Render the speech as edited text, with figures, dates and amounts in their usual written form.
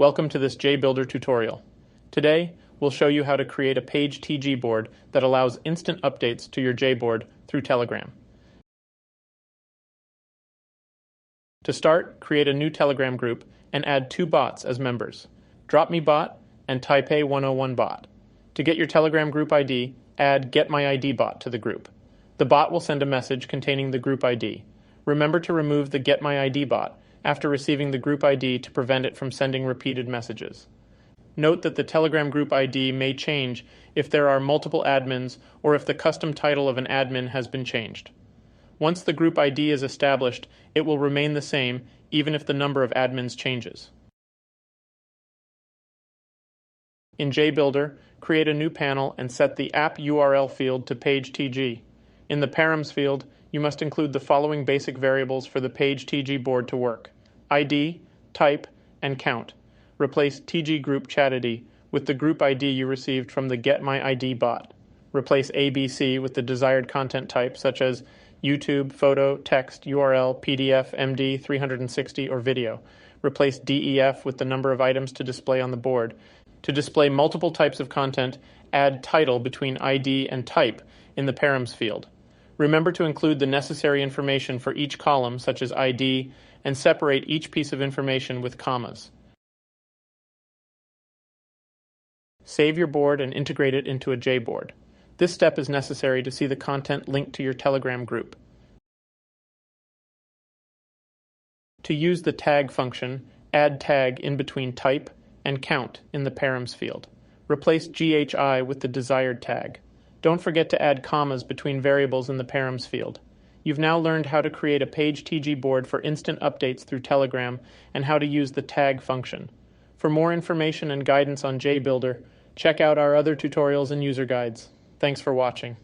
Welcome to this jBuilder tutorial. Today, we'll show you how to create a page jBoard that allows instant updates to your jBoard through Telegram. To start, create a new Telegram group and add 2 bots as members, DropMeBot and Taipei101bot. To get your Telegram group ID, add GetMyIDBot to the group. The bot will send a message containing the group ID. Remember to remove the GetMyIDBot after receiving the group ID to prevent it from sending repeated messages. Note that the Telegram group ID may change if there are multiple admins or if the custom title of an admin has been changed. Once the group ID is established, it will remain the same even if the number of admins changes. In jBuilder, create a new panel and set the app URL field to page TG. In the Params field, you must include the following basic variables for the page jBoard to work: ID, type, and count. Replace tggroup_chat_id with the group ID you received from the GetMyIDBot. Replace ABC with the desired content type such as YouTube, photo, text, URL, PDF, MD, 360, or video. Replace DEF with the number of items to display on the board. To display multiple types of content, add title between ID and type in the Params field. Remember to include the necessary information for each column, such as ID, and separate each piece of information with commas. Save your board and integrate it into a jBoard. This step is necessary to see the content linked to your Telegram group. To use the tag function, add tag in between type and count in the Params field. Replace GHI with the desired tag. Don't forget to add commas between variables in the Params field. You've now learned how to create a page jBoard for instant updates through Telegram and how to use the tag function. For more information and guidance on jBuilder, check out our other tutorials and user guides. Thanks for watching.